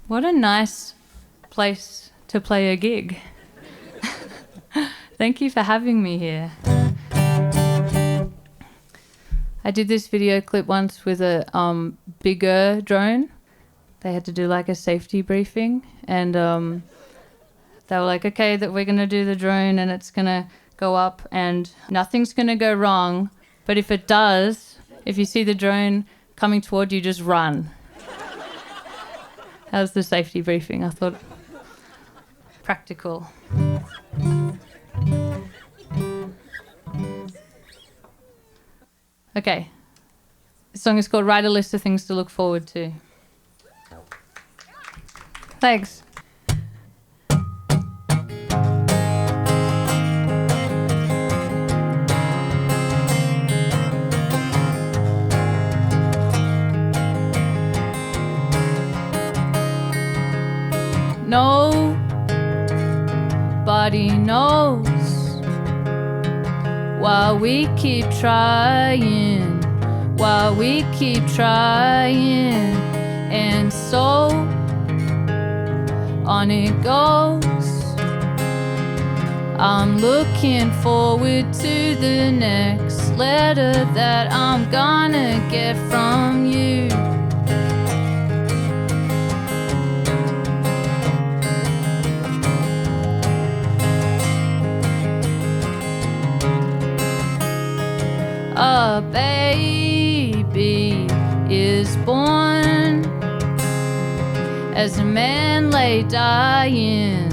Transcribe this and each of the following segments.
What a nice place to play a gig. Thank you for having me here. I did this video clip once with a bigger drone. They had to do like a safety briefing, and they were like, okay, that we're going to do the drone and it's going to go up and nothing's going to go wrong. But if it does, if you see the drone coming toward you, just run. That was the safety briefing. I thought, practical. Okay. The song is called Write a List of Things to Look Forward to. Thanks. Nobody knows while we keep trying, and so on it goes. I'm looking forward to the next letter that I'm gonna get from you. A baby is born as a man lay dying,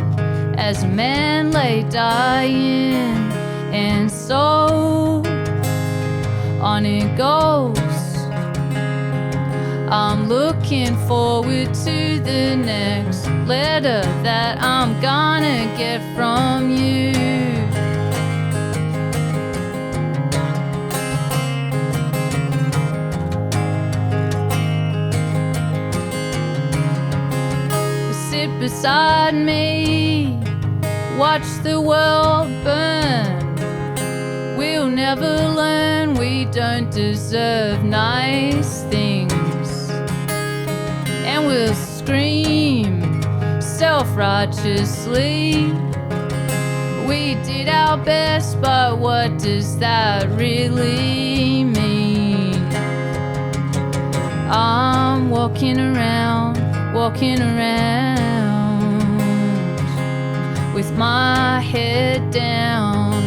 and so on it goes. I'm looking forward to the next letter that I'm gonna get from you. Beside me, watch the world burn. We'll never learn we don't deserve nice things, and we'll scream self-righteously. We did our best, but what does that really mean? I'm walking around with my head down,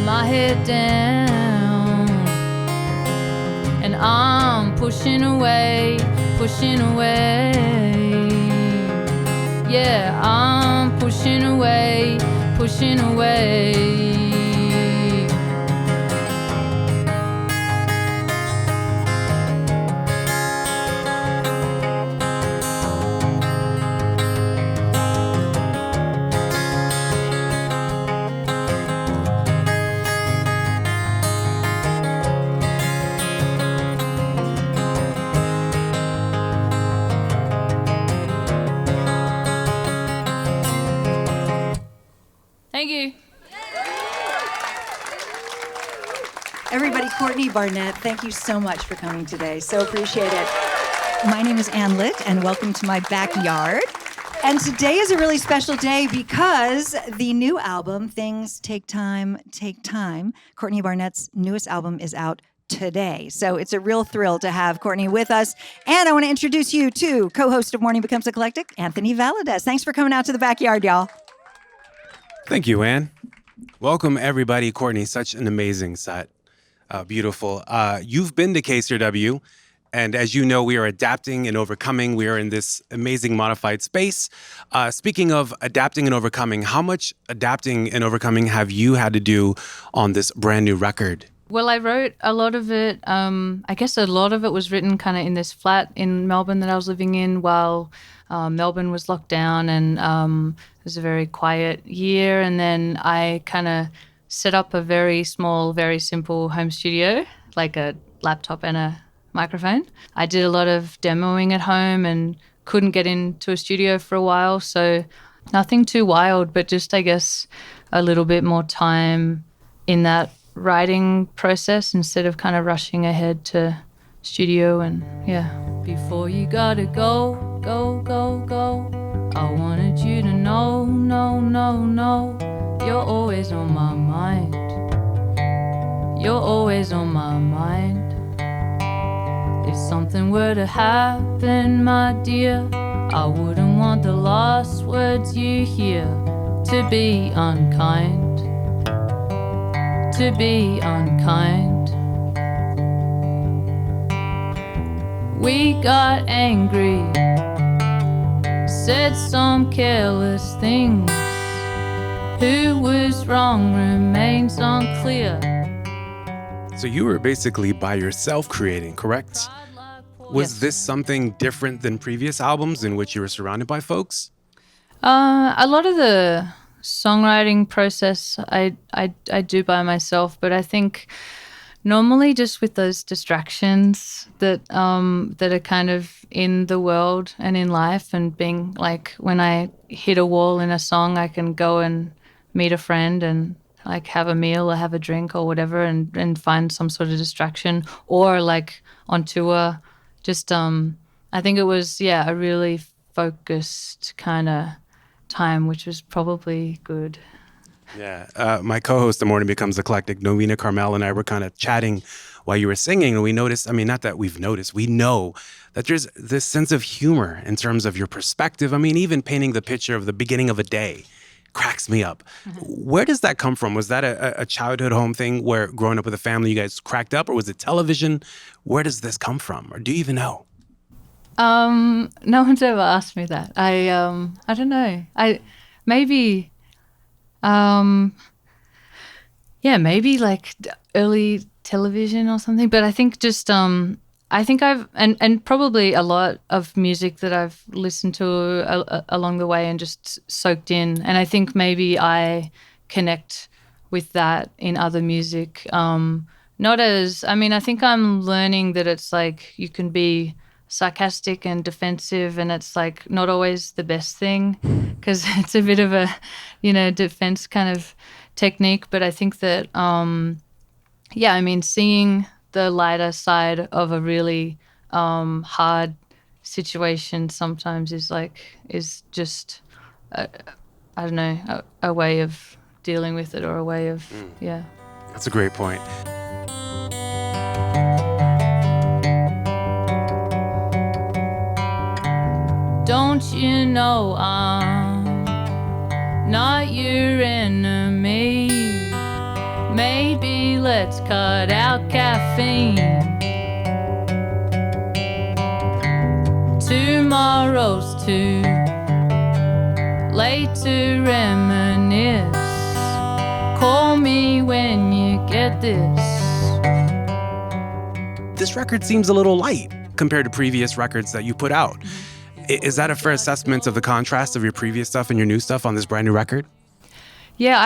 and I'm pushing away. Yeah, I'm pushing away. Thank you. Everybody, Courtney Barnett, thank you so much for coming today. So appreciate it. My name is Litt, and welcome to my backyard. And today is a really special day because the new album, Things Take Time, Courtney Barnett's newest album is out today. So it's a real thrill to have Courtney with us. And I want to introduce you to co-host of Morning Becomes Eclectic, Anthony Valadez. Thanks for coming out to the backyard, y'all. Thank you, Ann. Welcome, everybody. Courtney, such an amazing set. Beautiful. You've been to KCRW, and as you know, we are adapting and overcoming. We are in this amazing modified space. Speaking of adapting and overcoming, how much adapting and overcoming have you had to do on this brand new record? Well, I wrote a lot of it. I guess a lot of it was written kind of in this flat in Melbourne that I was living in while Melbourne was locked down, and it was a very quiet year. And then I kind of set up a very small, very simple home studio, like a laptop and a microphone. I did a lot of demoing at home and couldn't get into a studio for a while. So nothing too wild, but just, I guess, a little bit more time in that writing process instead of kind of rushing ahead to studio. And yeah. Before you gotta go, I no, no, no. You're always on my mind. You're always on my mind. If something were to happen, my dear, I wouldn't want the last words you hear to be unkind. To be unkind. We got angry, said some careless things. Who was wrong remains unclear. So you were basically by yourself creating, correct? Was Yes. this something different than previous albums in which you were surrounded by folks? A lot of the songwriting process I do by myself, but I think normally just with those distractions that that are kind of in the world and in life, and being like, when I hit a wall in a song, I can go and meet a friend and like have a meal or have a drink or whatever, and find some sort of distraction, or like on tour, just I think it was a really focused kind of time, which was probably good. Yeah. My co-host, The Morning Becomes Eclectic, Novena Carmel, and I were kind of chatting while you were singing, and we noticed, I mean, not that we've noticed, we know that there's this sense of humor in terms of your perspective. I mean, even painting the picture of the beginning of a day cracks me up. Where does that come from? Was that a childhood home thing where growing up with a family, you guys cracked up, or was it television? Where does this come from? Or do you even know? No one's ever asked me that. I don't know. Maybe maybe like early television or something. But I think just I think I've and probably a lot of music that I've listened to along the way and just soaked in. And I think maybe I connect with that in other music. Not as, I mean, I think I'm learning that it's like you can be sarcastic and defensive, and it's like not always the best thing, because it's a bit of a, defense kind of technique. But I think that, I mean, seeing the lighter side of a really hard situation sometimes is just, I don't know, a way of dealing with it, or a way of, That's a great point. Don't you know I'm not your enemy? Maybe let's cut out caffeine. Tomorrow's too late to reminisce. Call me when you get this. This record seems a little light compared to previous records that you put out. Is that a fair assessment of the contrast of your previous stuff and your new stuff on this brand new record? Yeah,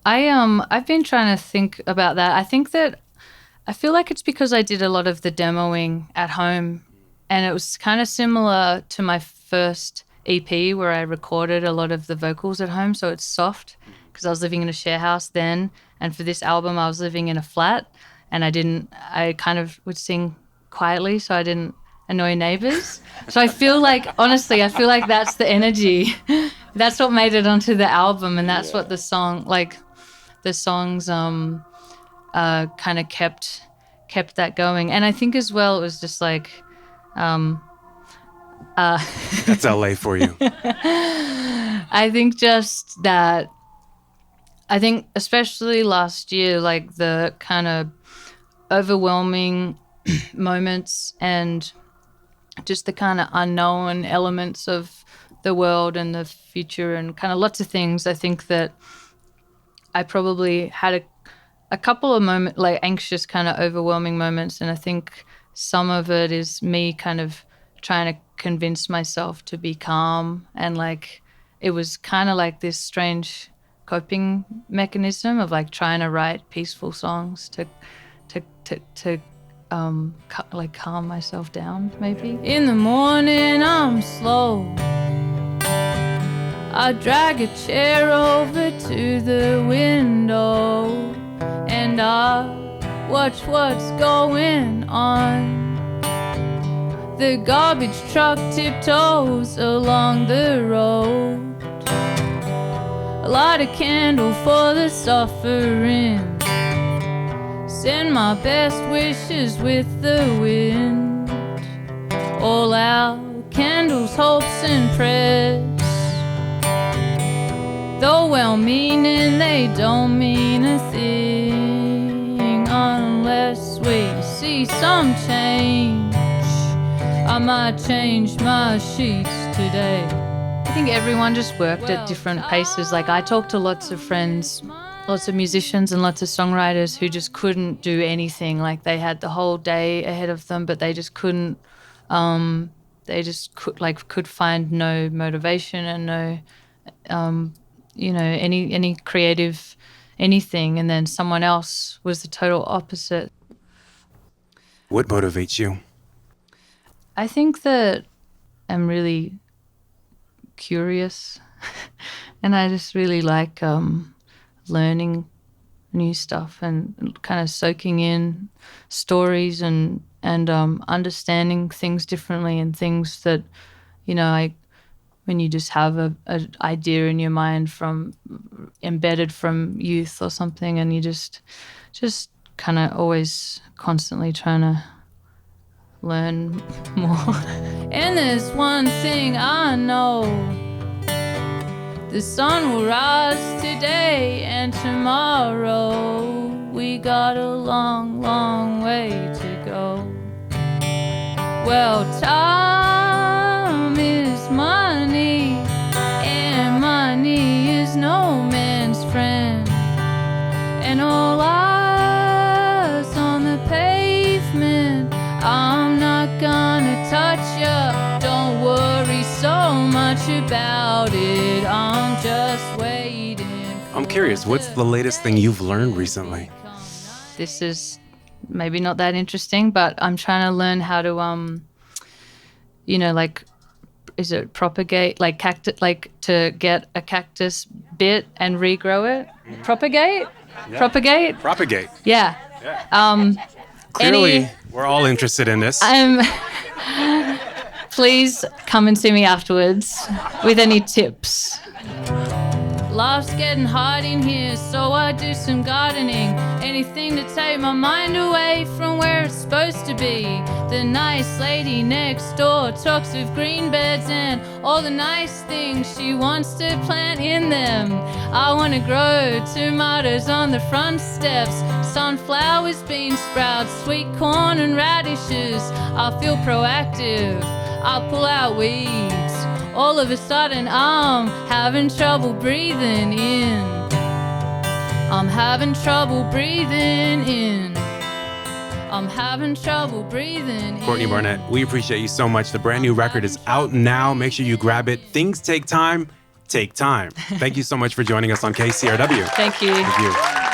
I've been trying to think about that. I think that I feel like it's because I did a lot of the demoing at home, and it was kind of similar to my first EP where I recorded a lot of the vocals at home, so it's soft because I was living in a share house then, and for this album I was living in a flat, and I kind of would sing quietly so I didn't annoy neighbors. So I feel like, honestly, that's the energy. That's what made it onto the album, and that's what the songs kind of kept that going. And I think as well it was just like That's LA for you. I think just that, I think especially last year, like the kind of overwhelming moments and just the kind of unknown elements of the world and the future and kind of lots of things. I think that I probably had a couple of moments, like anxious kind of overwhelming moments, and I think some of it is me kind of trying to convince myself to be calm, and like it was kind of like this strange coping mechanism of like trying to write peaceful songs to like calm myself down, maybe. In the morning I'm slow, I drag a chair over to the window and I watch what's going on. The garbage truck tiptoes along the road. light a candle for the suffering. Send my best wishes with the wind. All our candles, hopes and prayers, though well-meaning, they don't mean a thing unless we see some change. I might change my sheets today. I think everyone just worked at different paces. Like, I talked to lots of friends, lots of musicians and lots of songwriters who just couldn't do anything. Like, they had the whole day ahead of them, but they just couldn't, could find no motivation and no, any creative anything. And then someone else was the total opposite. What motivates you? I think that I'm really curious and I just really like learning new stuff and kind of soaking in stories and understanding things differently, and things that, when you just have an idea in your mind from embedded from youth or something, and you just kind of always constantly trying to learn more. And there's one thing I know, the sun will rise today and tomorrow. We got a long, long way to go. Well, time is money, and money is no man's friend. And all eyes on the pavement, I'm not gonna touch ya. Don't worry so much about it, I'm just waiting. I'm curious, what's the latest thing you've learned recently? This is maybe not that interesting, but I'm trying to learn how to, is it propagate, like cactus, like to get a cactus bit and regrow it? Propagate? Yeah. Propagate? Propagate. Yeah. Clearly, we're all interested in this. Please come and see me afterwards with any tips. Life's getting hard in here, so I do some gardening. Anything to take my mind away from where it's supposed to be. The nice lady next door talks of green beds and all the nice things she wants to plant in them. I want to grow tomatoes on the front steps, sunflowers, bean sprouts, sweet corn and radishes. I feel proactive, I pull out weeds. All of a sudden I'm having trouble breathing in. I'm having trouble breathing in. I'm having trouble breathing in. Courtney Barnett, we appreciate you so much. The brand new record is out now. Make sure you grab it. Things take time. Take time. Thank you so much for joining us on KCRW. Thank you. Thank you.